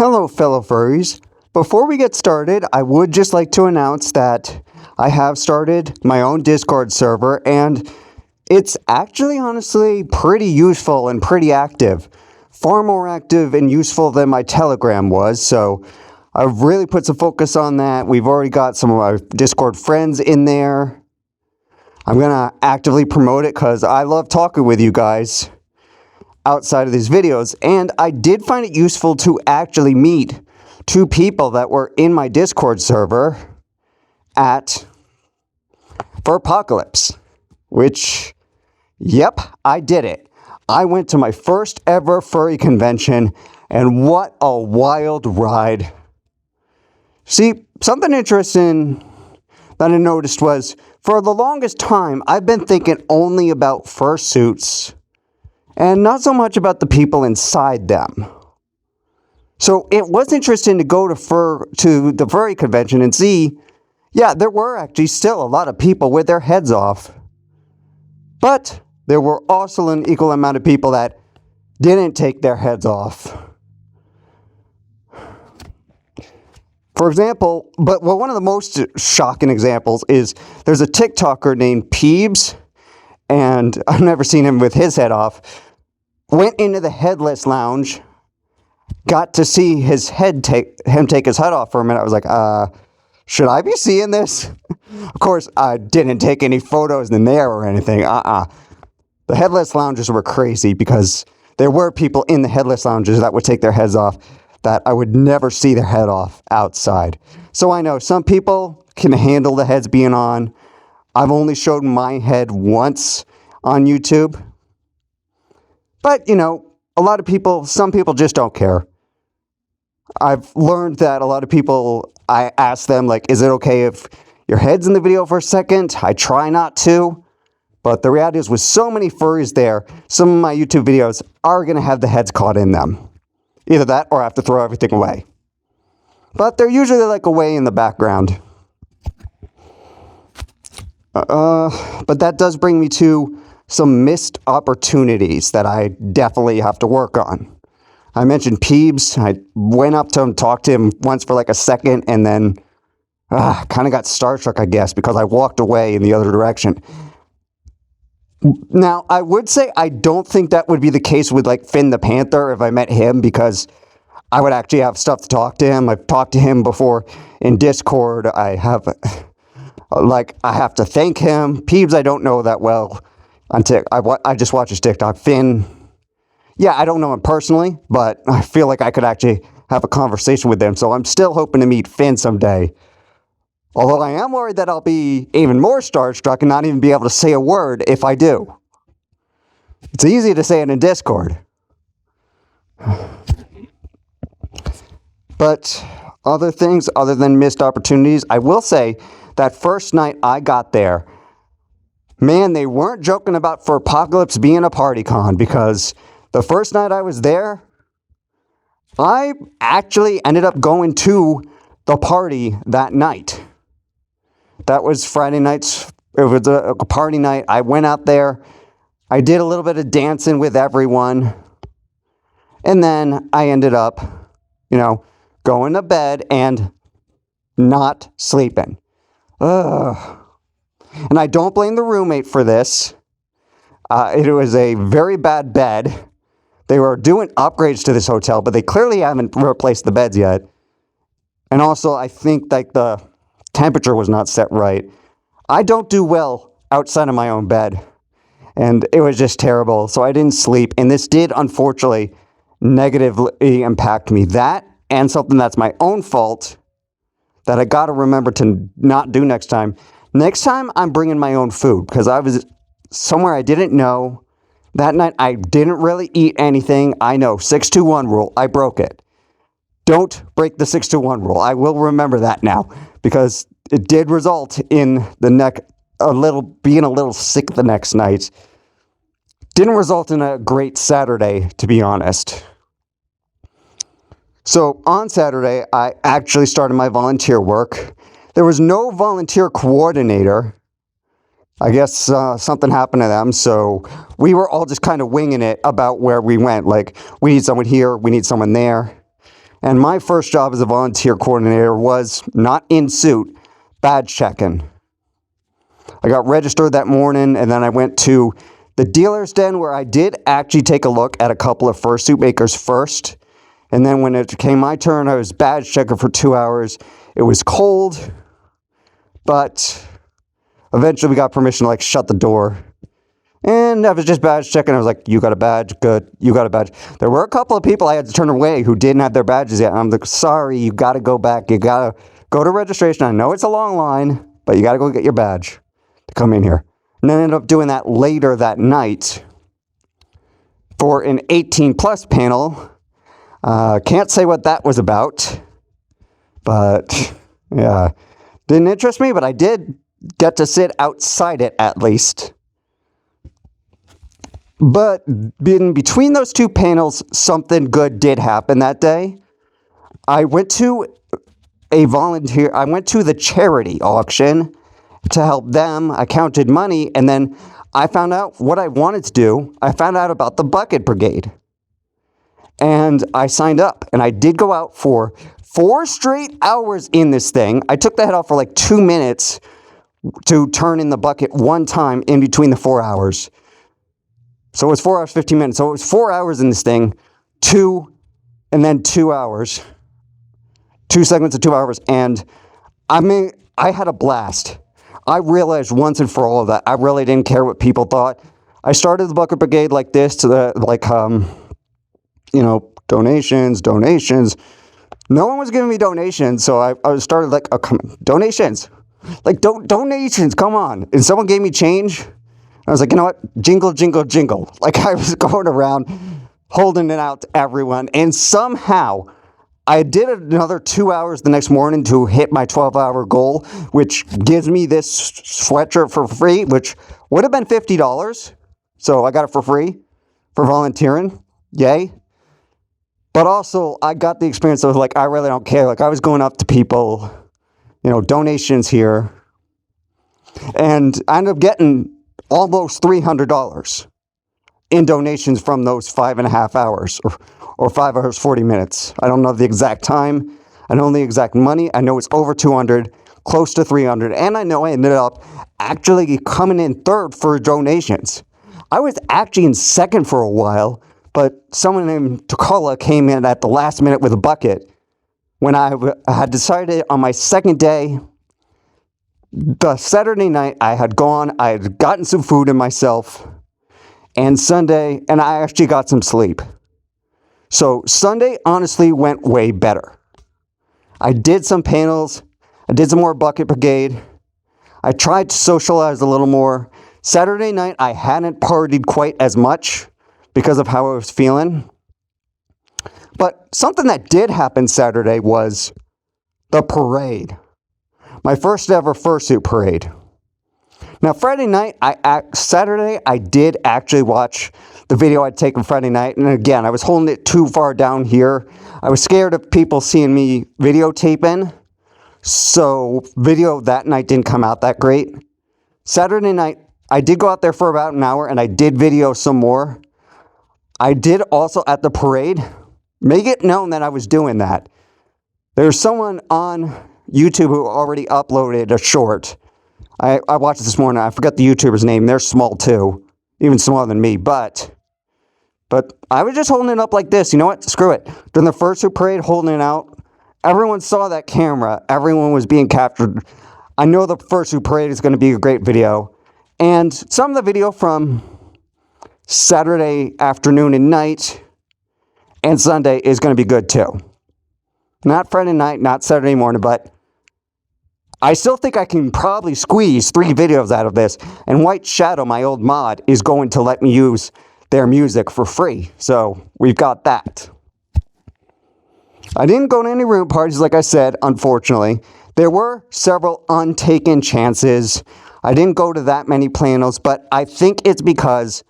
Hello, fellow furries. Before we get started, I would just like to announce that I have started my own Discord server, and it's actually honestly pretty useful and pretty active. Far more active and useful than my Telegram was, so I've really put some focus on that. We've already got some of our Discord friends in there. I'm going to actively promote it because I love talking with you guys outside of these videos, and I did find it useful to actually meet two people that were in my Discord server at Furpocalypse, which, yep, I did it. I went to my first ever furry convention, and what a wild ride. See, something interesting that I noticed was, for the longest time, I've been thinking only about fursuits and not so much about the people inside them. So it was interesting to go to the furry convention and see, yeah, there were actually still a lot of people with their heads off. But there were also an equal amount of people that didn't take their heads off. For example, one of the most shocking examples is there's a TikToker named Peebs, and I've never seen him with his head off. Went into the headless lounge, got to see him take his head off for a minute. I was like, should I be seeing this? Of course, I didn't take any photos in there or anything. The headless lounges were crazy because there were people in the headless lounges that would take their heads off that I would never see their head off outside. So I know some people can handle the heads being on. I've only showed my head once on YouTube. But, you know, some people just don't care. I've learned that a lot of people, I ask them, like, is it okay if your head's in the video for a second? I try not to. But the reality is, with so many furries there, some of my YouTube videos are going to have the heads caught in them. Either that or I have to throw everything away. But they're usually like away in the background. But that does bring me to some missed opportunities that I definitely have to work on. I mentioned Peebs. I went up to him, talked to him once for like a second, and then kind of got starstruck, I guess, because I walked away in the other direction. Now, I would say I don't think that would be the case with like Finn the Panther if I met him, because I would actually have stuff to talk to him. I've talked to him before in Discord. I have to thank him. Peebs, I don't know that well. I just watch his TikTok. Finn, yeah, I don't know him personally, but I feel like I could actually have a conversation with him. So I'm still hoping to meet Finn someday. Although I am worried that I'll be even more starstruck and not even be able to say a word if I do. It's easy to say it in Discord. But other things other than missed opportunities, I will say that first night I got there, man, they weren't joking about Furpocalypse being a party con, because the first night I was there, I actually ended up going to the party that night. That was Friday nights. It was a party night. I went out there. I did a little bit of dancing with everyone. And then I ended up, going to bed and not sleeping. Ugh. And I don't blame the roommate for this. It was a very bad bed. They were doing upgrades to this hotel, but they clearly haven't replaced the beds yet. And also, I think like the temperature was not set right. I don't do well outside of my own bed. And it was just terrible. So I didn't sleep. And this did, unfortunately, negatively impact me. That and something that's my own fault that I got to remember to not do next time. Next time, I'm bringing my own food, because I was somewhere I didn't know. That night, I didn't really eat anything. I know, 6-2-1 rule. I broke it. Don't break the 6-2-1 rule. I will remember that now, because it did result in being a little sick the next night. Didn't result in a great Saturday, to be honest. So on Saturday, I actually started my volunteer work. There was no volunteer coordinator. I guess something happened to them, so we were all just kind of winging it about where we went. Like, we need someone here, we need someone there. And my first job as a volunteer coordinator was not in suit, badge checking. I got registered that morning, and then I went to the dealer's den where I did actually take a look at a couple of fursuit makers first. And then when it came my turn, I was badge checking for 2 hours. It was cold, but eventually we got permission to like shut the door. And I was just badge checking. I was like, you got a badge? Good. You got a badge. There were a couple of people I had to turn away who didn't have their badges yet. And I'm like, sorry, you got to go back. You got to go to registration. I know it's a long line, but you got to go get your badge to come in here. And then I ended up doing that later that night for an 18 plus panel. Can't say what that was about, but yeah, didn't interest me, but I did get to sit outside it at least. But in between those two panels, something good did happen that day. I went to the charity auction to help them. I counted money, and then I found out what I wanted to do. I found out about the bucket brigade. And I signed up, and I did go out for 4 straight hours in this thing. I took the head off for like 2 minutes to turn in the bucket one time in between the 4 hours. So it was 4 hours, 15 minutes. So it was 4 hours in this thing, and then 2 hours. 2 segments of 2 hours. And I mean, I had a blast. I realized once and for all that I really didn't care what people thought. I started the bucket brigade like this to donations. No one was giving me donations. So I started like, donations. Like, donations, come on. And someone gave me change. I was like, you know what? Jingle, jingle, jingle. Like, I was going around holding it out to everyone. And somehow I did another 2 hours the next morning to hit my 12-hour goal, which gives me this sweatshirt for free, which would have been $50. So I got it for free for volunteering. Yay. But also, I got the experience of, like, I really don't care. Like, I was going up to people, donations here. And I ended up getting almost $300 in donations from those 5.5 hours or 5 hours, 40 minutes. I don't know the exact time. I don't know the exact money. I know it's over 200, close to 300. And I know I ended up actually coming in third for donations. I was actually in second for a while, but someone named Takala came in at the last minute with a bucket when I had decided on my second day. The Saturday night I had gotten some food in myself, and Sunday, and I actually got some sleep. So Sunday honestly went way better. I did some panels, I did some more bucket brigade, I tried to socialize a little more. Saturday night I hadn't partied quite as much because of how I was feeling. But something that did happen Saturday was the parade. My first ever fursuit parade. Now, Saturday, I did actually watch the video I'd taken Friday night. And again, I was holding it too far down here. I was scared of people seeing me videotaping. So video that night didn't come out that great. Saturday night, I did go out there for about an hour and I did video some more. I did also at the parade make it known that I was doing that. There's someone on YouTube who already uploaded a short. I watched it this morning. I forgot the YouTuber's name. They're small too. Even smaller than me. But I was just holding it up like this. You know what? Screw it. During the fursuit parade, holding it out. Everyone saw that camera. Everyone was being captured. I know the fursuit parade is going to be a great video. And some of the video from Saturday afternoon and night and Sunday is going to be good too. Not Friday night, not Saturday morning, but I still think I can probably squeeze 3 videos out of this. And White Shadow, my old mod, is going to let me use their music for free. So we've got that. I didn't go to any room parties, like I said, unfortunately. There were several untaken chances. I didn't go to that many panels, but I think it's because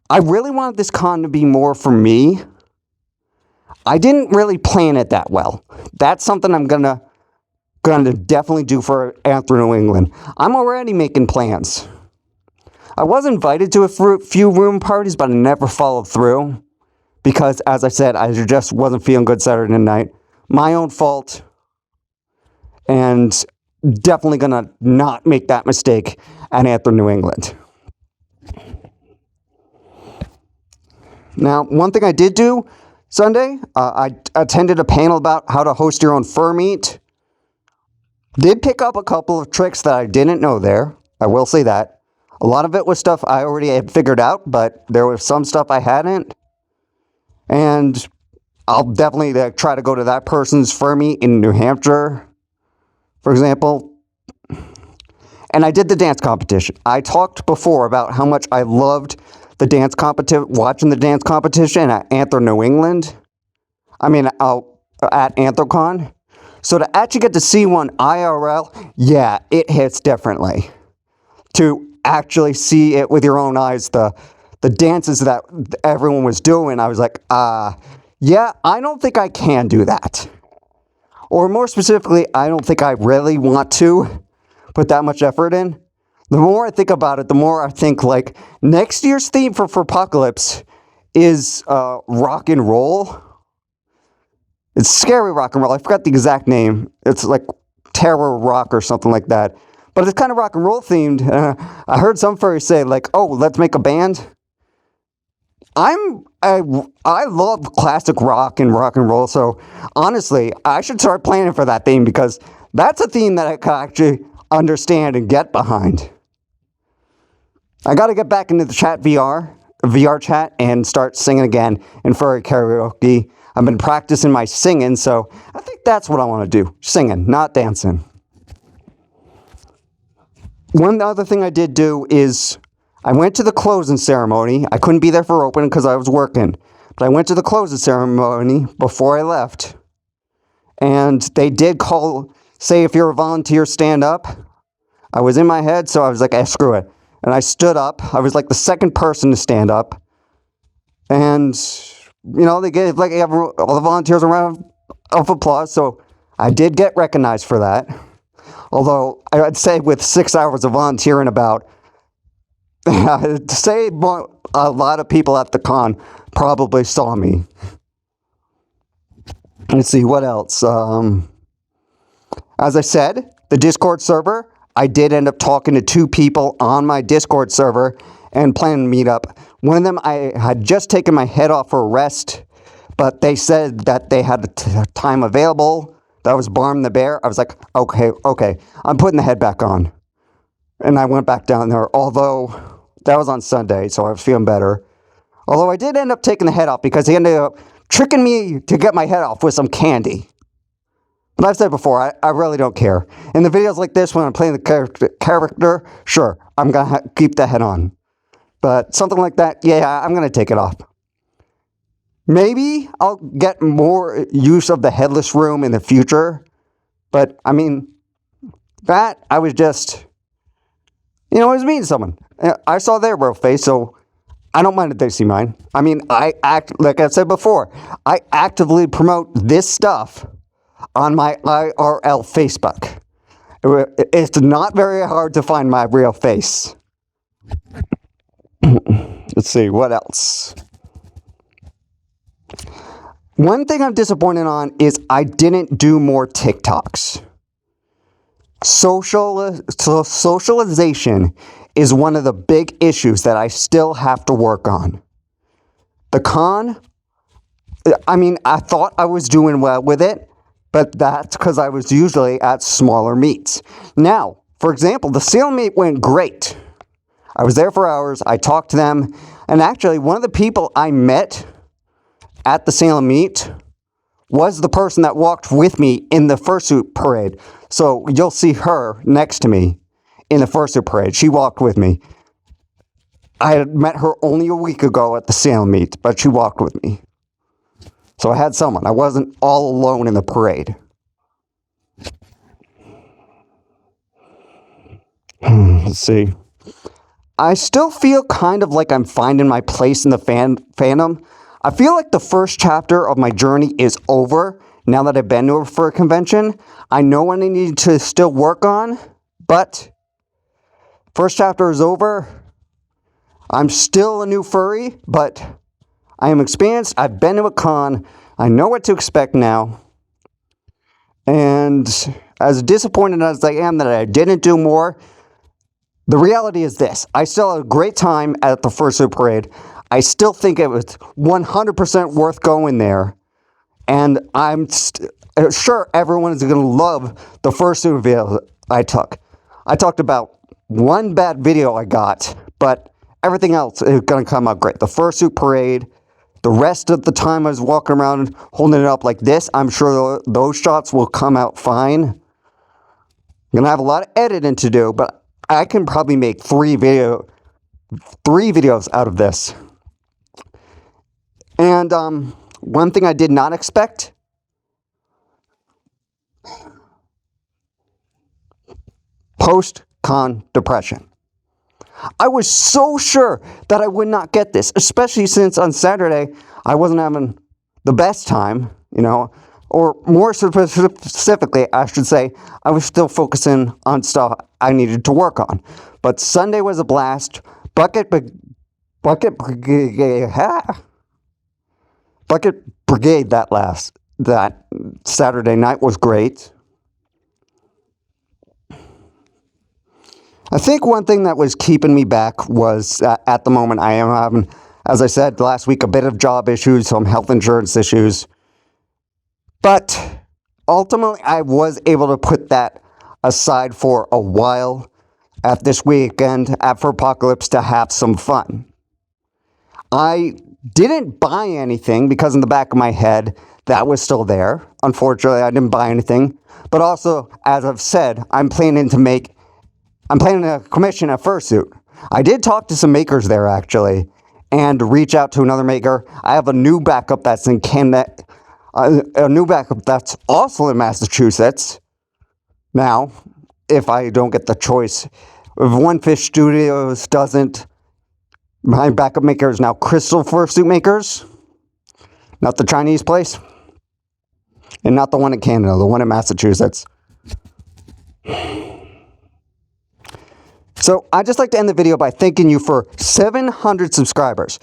I really wanted this con to be more for me. I didn't really plan it that well. That's something I'm gonna definitely do for After New England. I'm already making plans. I was invited to a few room parties, but I never followed through because, as I said, I just wasn't feeling good Saturday night. My own fault, and definitely gonna not make that mistake at Anthem New England. Now, one thing I did do Sunday, I attended a panel about how to host your own fur meet. Did pick up a couple of tricks that I didn't know there. I will say that. A lot of it was stuff I already had figured out, but there was some stuff I hadn't. And I'll definitely try to go to that person's fur meet in New Hampshire, for example. And I did the dance competition. I talked before about how much I loved the dance competition, watching the dance competition at Anthem New England. At AnthroCon. So to actually get to see one IRL, yeah, it hits differently. To actually see it with your own eyes, the dances that everyone was doing, I was like, yeah, I don't think I can do that. Or more specifically, I don't think I really want to put that much effort in. The more I think about it, the more I think, like, next year's theme for Apocalypse is rock and roll. It's scary rock and roll. I forgot the exact name. It's like terror rock or something like that. But it's kind of rock and roll themed. I heard some furries say, like, oh, let's make a band. I love classic rock and roll. So honestly, I should start planning for that theme, because that's a theme that I can actually understand and get behind. I got to get back into the VR chat, and start singing again in furry karaoke. I've been practicing my singing, so I think that's what I want to do. Singing, not dancing. One other thing I did do is I went to the closing ceremony. I couldn't be there for opening because I was working. But I went to the closing ceremony before I left. And they did say if you're a volunteer, stand up. I was in my head, so I was like, screw it. And I stood up. I was like the second person to stand up. And, they gave all the volunteers a round of applause. So I did get recognized for that. Although I'd say with 6 hours of volunteering about, I'd say a lot of people at the con probably saw me. Let's see, what else? As I said, the Discord server, I did end up talking to 2 people on my Discord server and planning to meet up. One of them, I had just taken my head off for a rest, but they said that they had time available. That was Barm the Bear. I was like, okay, I'm putting the head back on. And I went back down there, although that was on Sunday, so I was feeling better. Although I did end up taking the head off because he ended up tricking me to get my head off with some candy. But I've said before, I really don't care. In the videos like this, when I'm playing the character, sure, I'm going to keep the head on. But something like that, yeah, I'm going to take it off. Maybe I'll get more use of the headless room in the future. But, I was just, I was meeting someone. I saw their real face, so I don't mind if they see mine. Like I said before, I actively promote this stuff on my IRL Facebook. It's not very hard to find my real face. Let's see, what else? One thing I'm disappointed on is I didn't do more TikToks. Socialization is one of the big issues that I still have to work on. The con, I thought I was doing well with it, but that's because I was usually at smaller meets. Now, for example, the Salem meet went great. I was there for hours, I talked to them, and actually one of the people I met at the Salem meet was the person that walked with me in the fursuit parade. So you'll see her next to me in the fursuit parade. She walked with me. I had met her only a week ago at the Salem meet, but she walked with me. So I had someone. I wasn't all alone in the parade. Let's see. I still feel kind of like I'm finding my place in the fandom. I feel like the first chapter of my journey is over now that I've been to a fur convention. I know what I need to still work on, but first chapter is over. I'm still a new furry, but I am experienced. I've been to a con. I know what to expect now. And as disappointed as I am that I didn't do more, the reality is this. I still had a great time at the Fursuit Parade. I still think it was 100% worth going there. And I'm sure everyone is going to love the fursuit video I took. I talked about one bad video I got, but everything else is going to come out great. The Fursuit Parade, the rest of the time I was walking around holding it up like this, I'm sure those shots will come out fine. I'm going to have a lot of editing to do, but I can probably make three videos out of this. And one thing I did not expect, post-con depression. I was so sure that I would not get this, especially since on Saturday I wasn't having the best time, or more specifically, I should say, I was still focusing on stuff I needed to work on. But Sunday was a blast. Bucket Brigade that Saturday night was great. I think one thing that was keeping me back was at the moment I am having, as I said last week, a bit of job issues, some health insurance issues. But ultimately, I was able to put that aside for a while at this weekend at Furpocalypse to have some fun. I didn't buy anything because in the back of my head, that was still there. Unfortunately, I didn't buy anything. But also, as I've said, I'm planning to commission a fursuit. I did talk to some makers there, actually, and reach out to another maker. I have a new backup that's in Canada. A new backup that's also in Massachusetts. Now, if I don't get the choice, if One Fish Studios doesn't, my backup maker is now Crystal Fursuit Makers, not the Chinese place, and not the one in Canada, the one in Massachusetts. So I'd just like to end the video by thanking you for 700 subscribers.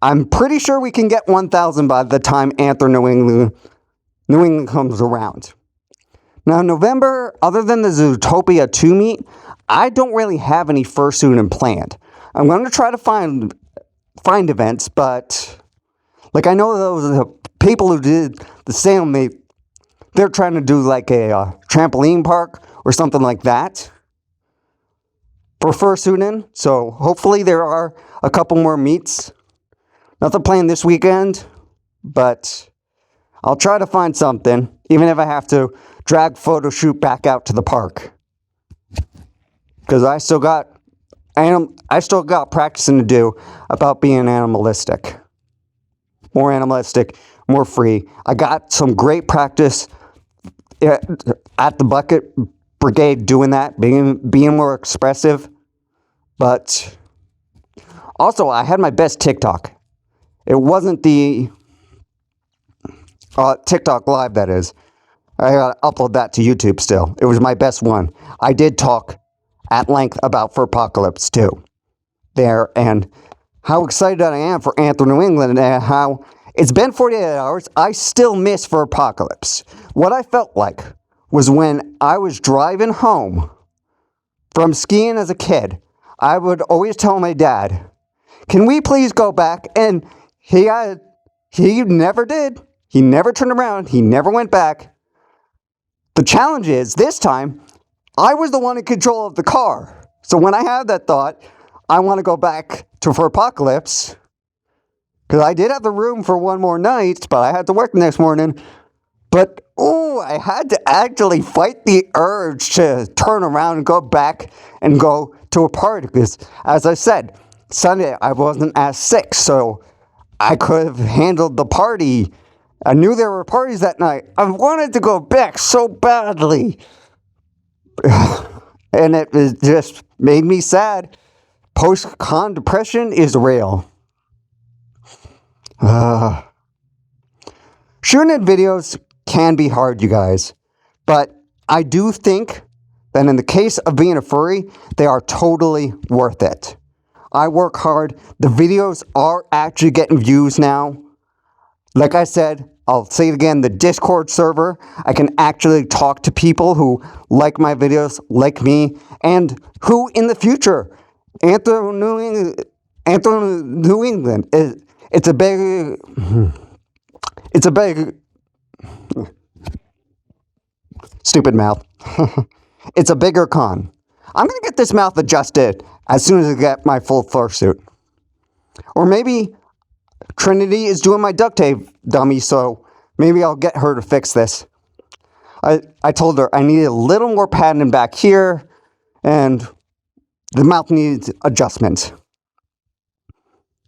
I'm pretty sure we can get 1,000 by the time Anther New England comes around. Now, November, other than the Zootopia 2 meet, I don't really have any fursuiting planned. I'm going to try to find events, but like I know those people who did the sale meet, they're trying to do like a trampoline park or something like that for fursuiting. So hopefully there are a couple more meets. Nothing planned this weekend, but I'll try to find something, even if I have to drag photo shoot back out to the park. Because I still got practicing to do about being animalistic. More animalistic, more free. I got some great practice at the Bucket Brigade doing that, being more expressive. But also, I had my best TikTok. It wasn't the TikTok Live, that is. I gotta upload that to YouTube still. It was my best one. I did talk at length about Furpocalypse too. There, and how excited I am for Anther New England and how it's been 48 hours. I still miss Furpocalypse. What I felt like was when I was driving home from skiing as a kid, I would always tell my dad, can we please go back? And he never did. He never turned around. He never went back. The challenge is, this time, I was the one in control of the car. So when I had that thought, I want to go back to Furpocalypse, because I did have the room for one more night, but I had to work the next morning. But, I had to actually fight the urge to turn around and go back and go to a party. Because, as I said, Sunday I wasn't as sick, so I could have handled the party. I knew there were parties that night. I wanted to go back so badly. And it just made me sad. Post-con depression is real. Shooting videos can be hard, you guys. But I do think that in the case of being a furry, they are totally worth it. I work hard. The videos are actually getting views now. Like I said, I'll say it again, the Discord server, I can actually talk to people who like my videos, like me, and who in the future, Anthony New England, it's a big, stupid mouth. It's a bigger con. I'm going to get this mouth adjusted as soon as I get my full fursuit. Or maybe Trinity is doing my duct tape dummy, so maybe I'll get her to fix this. I told her I needed a little more padding back here, and the mouth needs adjustment.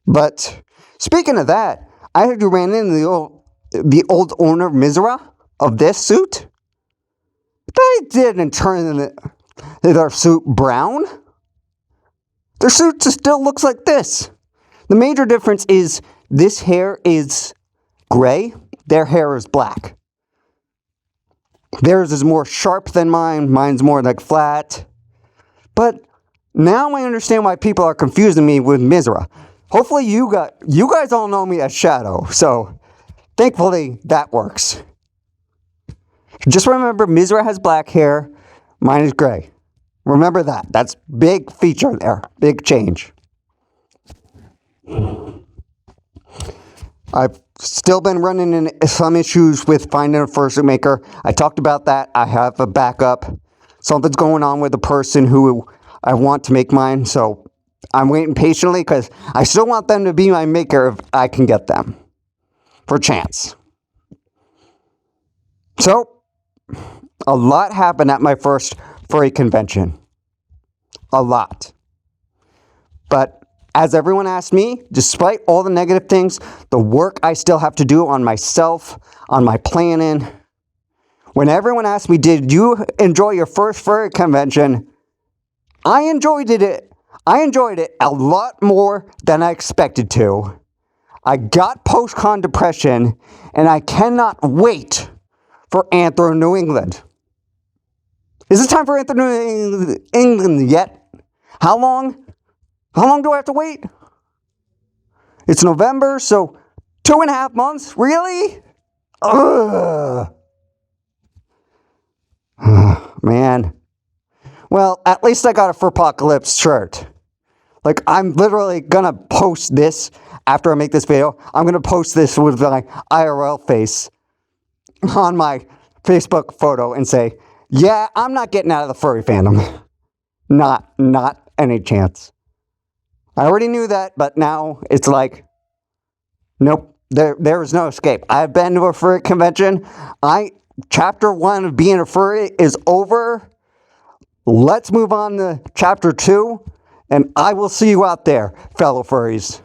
But speaking of that, I heard you ran into the old owner, Mizra, of this suit. They didn't turn their suit brown. Their suit still looks like this. The major difference is this hair is gray, their hair is black. Theirs is more sharp than mine, mine's more like flat. But now I understand why people are confusing me with Mizra. Hopefully you guys all know me as Shadow, so thankfully that works. Just remember, Mizra has black hair, mine is gray. Remember that. That's big feature there, big change. I've still been running into some issues with finding a fursuit maker. I talked about that. I have a backup. Something's going on with the person who I want to make mine, so I'm waiting patiently because I still want them to be my maker if I can get them for chance. So, a lot happened at my first furry convention. A lot. But as everyone asked me, despite all the negative things, the work I still have to do on myself, on my planning. When everyone asked me, did you enjoy your first furry convention? I enjoyed it. I enjoyed it a lot more than I expected to. I got post-con depression, and I cannot wait for Anthro New England. Is it time for Anthro New England yet? How long? How long do I have to wait? It's November, so 2.5 months? Really? Ugh. Man. Well, at least I got a Furpocalypse shirt. Like, I'm literally gonna post this after I make this video. I'm gonna post this with my IRL face on my Facebook photo and say, yeah, I'm not getting out of the furry fandom. Not any chance. I already knew that, but now it's like, nope, there is no escape. I've been to a furry convention. Chapter 1 of being a furry is over. Let's move on to chapter 2, and I will see you out there, fellow furries.